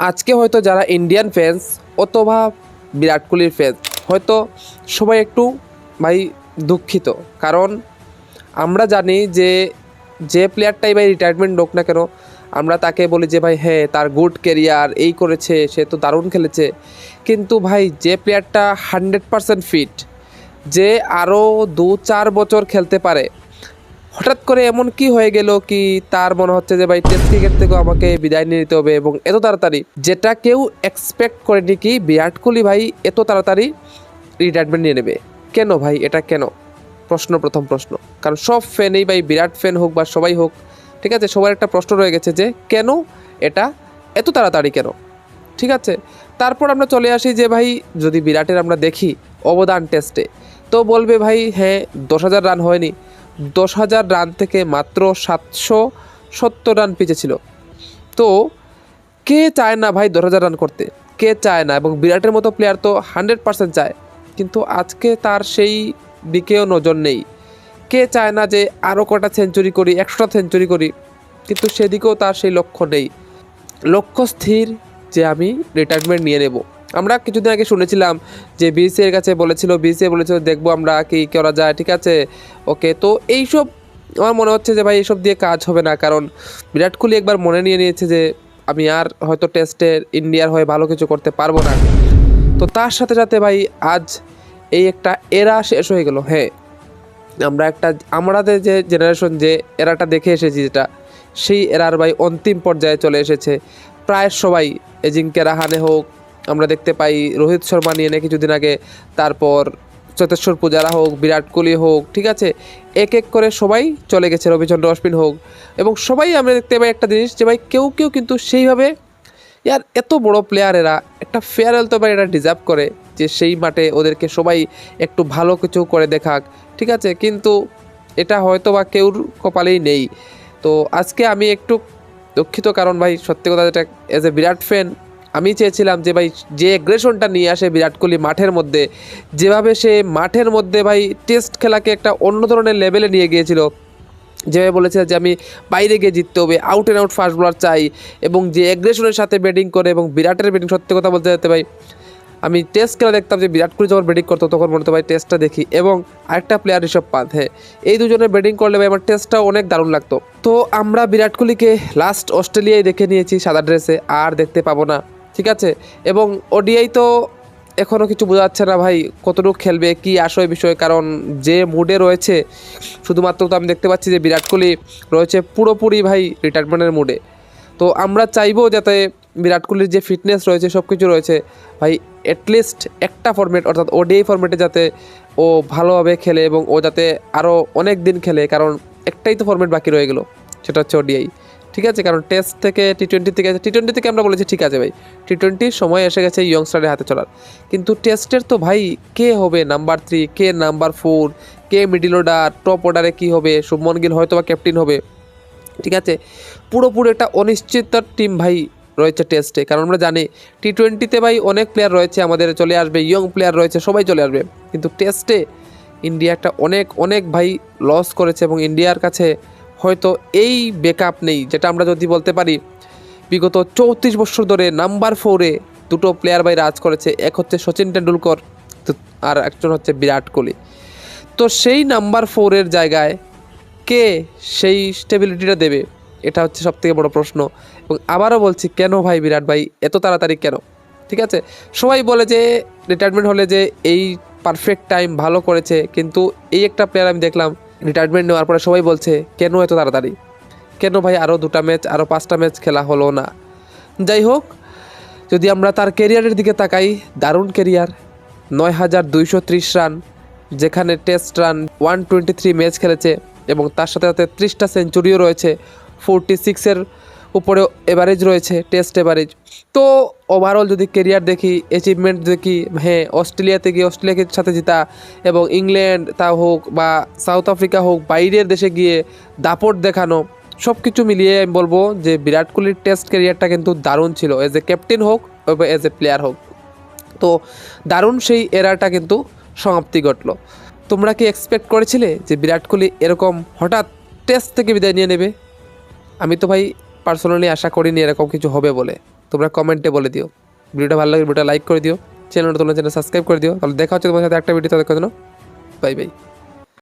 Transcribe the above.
আজকে হয়তো যারা ইন্ডিয়ান ফ্যান্স অথবা বিরাট কোহলির ফ্যান্স হয়তো সবাই একটু ভাই দুঃখিত, কারণ আমরা জানি যে যে প্লেয়ারটাই ভাই রিটায়ারমেন্ট হোক না কেন আমরা তাকে বলি যে ভাই হ্যাঁ তার গুড কেরিয়ার এই করেছে, সে তো দারুণ খেলেছে। কিন্তু ভাই যে প্লেয়ারটা 100% ফিট, যে আরও 2-4 বছর খেলতে পারে, হঠাৎ করে এমন কি হয়ে গেল কি তার মনে হচ্ছে যে ভাই টেস্ট ক্রিকেট থেকেও আমাকে বিদায় নিয়ে নিতে হবে, এবং এত তাড়াতাড়ি, যেটা কেউ এক্সপেক্ট করেনি কি বিরাট কোহলি ভাই এত তাড়াতাড়ি রিটায়ারমেন্ট নিয়ে নেবে। কেন ভাই, এটা কেন? প্রথম প্রশ্ন, কারণ সব ফ্যানই ভাই বিরাট ফ্যান হোক বা সবাই হোক, ঠিক আছে, সবার একটা প্রশ্ন রয়ে গেছে যে কেন এটা এত তাড়াতাড়ি কেন। ঠিক আছে, তারপর আমরা চলে আসি যে ভাই যদি বিরাটের আমরা দেখি অবদান টেস্টে, তো বলবে ভাই হ্যাঁ 10,000 রান হয়নি, 10,000 রান থেকে মাত্র 770 রান পিছিয়ে ছিল। তো কে চায় না ভাই 10,000 রান করতে, কে চায় না? এবং বিরাটের মতো প্লেয়ার তো 100% চায়, কিন্তু আজকে তার সেই দিকেও নজর নেই। কে চায় না যে আরও কটা সেঞ্চুরি করি, 100টা সেঞ্চুরি করি, কিন্তু সেদিকেও তার সেই লক্ষ্য নেই। লক্ষ্য স্থির যে আমি রিটায়ারমেন্ট নিয়ে নেব। আমরা কিছুদিন আগে শুনেছিলাম যে বিসিএর কাছে বলেছিল, বিসিএ বলেছিল দেখবো আমরা কি করা যায়, ঠিক আছে ওকে। তো এইসব আমার মনে হচ্ছে যে ভাই এইসব দিয়ে কাজ হবে না, কারণ বিরাট কোহলি একবার মনে নিয়ে নিয়েছে যে আমি আর হয়তো টেস্টের ইন্ডিয়ার হয়ে ভালো কিছু করতে পারবো না। তো তার সাথে সাথে ভাই আজ এই একটা এরা শেষ হয়ে গেল। হ্যাঁ, আমাদের যে জেনারেশন যে এরাটা দেখে এসেছি, যেটা সেই এরার ভাই অন্তিম পর্যায়ে চলে এসেছে। প্রায় সবাই, এজিঙ্কে রাহানে হোক, আমরা দেখতে পাই রোহিত শর্মা নিয়ে নে কিছুদিন আগে, তারপর চেতেশ্বর পূজারা হোক, বিরাট কোহলি হোক, ঠিক আছে, এক এক করে সবাই চলে গেছে, রবিচন্দ্র অশ্বিন হোক, এবং সবাই আমরা দেখতে পাই একটা জিনিস যে ভাই কেউ কেউ কিন্তু সেইভাবে ইয়ার এত বড় প্লেয়ার, এরা একটা ফেয়ারওয়েল তো ভাই এটা ডিজার্ভ করে যে সেই মাঠে ওদেরকে সবাই একটু ভালো কিছু করে দেখাক, ঠিক আছে, কিন্তু এটা হয়তো বা কেউর কপালেই নেই। তো আজকে আমি একটু দুঃখিত, কারণ ভাই সত্যি কথা যেটা অ্যাজ এ বিরাট ফ্যান আমি চেয়েছিলাম যে ভাই যে অ্যাগ্রেশনটা নিয়ে আসে বিরাট কোহলি মাঠের মধ্যে, যেভাবে সে মাঠের মধ্যে ভাই টেস্ট খেলাকে একটা অন্য ধরনের লেভেলে নিয়ে গিয়েছিল, যেভাবে বলেছে যে আমি বাইরে গিয়ে জিততে হবে, out and out fast bowler চাই, এবং যে অ্যাগ্রেশনের সাথে ব্যাটিং করে, এবং বিরাটের ব্যাটিং সত্যি কথা বলতে যেতে ভাই আমি টেস্ট খেলা দেখতাম যে বিরাট কোহলি যখন ব্যাটিং করতো তখন মনে হতো ভাই টেস্টটা দেখি, এবং আরেকটা প্লেয়ার ঋষভ পান্থ, হ্যাঁ এই দুজনের ব্যাটিং করলে ভাই আমার টেস্টটাও অনেক দারুণ লাগতো। তো আমরা বিরাট কোহলিকে লাস্ট অস্ট্রেলিয়ায় দেখে নিয়েছি সাদা ড্রেসে, আর দেখতে পাবো না, ঠিক আছে। এবং ওডিআই তো এখনও কিছু বোঝা যাচ্ছে না ভাই কতটুকু খেলবে, কি আসয় বিষয়, কারণ যে মুডে রয়েছে, শুধুমাত্র তো আমি দেখতে পাচ্ছি যে বিরাট কোহলি রয়েছে পুরোপুরি ভাই রিটায়ারমেন্টের মুডে। তো আমরা চাইবো যাতে বিরাট কোহলির যে ফিটনেস রয়েছে, সব কিছু রয়েছে ভাই, অ্যাটলিস্ট একটা ফর্মেট অর্থাৎ ওডিআই ফর্মেটে যাতে ও ভালোভাবে খেলে, এবং ও যাতে আরও অনেক দিন খেলে, কারণ একটাই তো ফর্মেট বাকি রয়ে গেলো, সেটা হচ্ছে ওডিআই, ঠিক আছে। কারণ টেস্ট থেকে টি টোয়েন্টি থেকে আমরা বলেছি ঠিক আছে ভাই, টি20 সময় এসে গেছে ইয়ংস্টারের হাতে চলার, কিন্তু টেস্টের তো ভাই কে হবে নাম্বার 3, কে নাম্বার 4, কে মিডিল অর্ডার, টপ অর্ডারে কী হবে, শুভমন গিল হয়তো বা ক্যাপ্টেন হবে, ঠিক আছে। পুরোপুরি একটা অনিশ্চিততার টিম ভাই রয়েছে টেস্টে, কারণ আমরা জানি টি20তে ভাই অনেক প্লেয়ার রয়েছে, আমাদের চলে আসবে, ইয়ং প্লেয়ার রয়েছে, সবাই চলে আসবে, কিন্তু টেস্টে ইন্ডিয়া একটা অনেক অনেক ভাই লস করেছে, এবং ইন্ডিয়ার কাছে হয়তো এই ব্যাকআপ নেই, যেটা আমরা যদি বলতে পারি বিগত 34 বছর ধরে নাম্বার 4-এ দুটো প্লেয়ার ভাই রাজ করেছে, এক হচ্ছে সচিন টেন্ডুলকর, আর একজন হচ্ছে বিরাট কোহলি। তো সেই নাম্বার 4-এর জায়গায় কে সেই স্টেবিলিটিটা দেবে, এটা হচ্ছে সবথেকে বড় প্রশ্ন। এবং আবারও বলছি, কেন ভাই বিরাট ভাই এত তাড়াতাড়ি কেন? ঠিক আছে, সবাই বলে যে রিটায়ারমেন্ট হলে যে এই পারফেক্ট টাইম ভালো করেছে, কিন্তু এই একটা প্লেয়ার আমি দেখলাম রিটায়ারমেন্ট নেওয়ার পরে সবাই বলছে কেন এত তাড়াতাড়ি, কেন ভাই আরও 2টা ম্যাচ, আরও 5টা ম্যাচ খেলা হলো না। যাই হোক, যদি আমরা তার কেরিয়ারের দিকে তাকাই, দারুণ কেরিয়ার, 9,230 রান, যেখানে টেস্ট রান 123 ম্যাচ খেলেছে, এবং তার সাথে সাথে 30টা সেঞ্চুরিও রয়েছে, 46-এর উপরে এভারেজ রয়েছে, টেস্ট এভারেজ। তো ওভারঅল যদি কেরিয়ার দেখি, অ্যাচিভমেন্ট দেখি, হ্যাঁ অস্ট্রেলিয়াতে গিয়ে অস্ট্রেলিয়াকে সাথে জিতা, এবং ইংল্যান্ড তা হোক বা সাউথ আফ্রিকা হোক, বাইরের দেশে গিয়ে দাপট দেখানো, সব কিছু মিলিয়ে আমি বলবো যে বিরাট কোহলির টেস্ট ক্যারিয়ারটা কিন্তু দারুণ ছিল, এজ এ ক্যাপ্টেন হোক বা এজ এ প্লেয়ার হোক। তো দারুণ সেই এরাটা কিন্তু সমাপ্তি ঘটলো। তোমরা কি এক্সপেক্ট করেছিলে যে বিরাট কোহলি এরকম হঠাৎ টেস্ট থেকে বিদায় নিয়ে নেবে? আমি তো ভাই পার্সোনালি আশা করিনি এরকম কিছু হবে বলে। তোমরা কমেন্টে বলে দিও। ভিডিওটা ভালো লাগে ভিডিওটা লাইক করে দিও, চ্যানেলটা তোমরা চ্যানেল সাবস্ক্রাইব করে দিও। তাহলে দেখা হচ্ছে তোমার সাথে একটা ভিডিও, তাদের কথা, বাই বাই।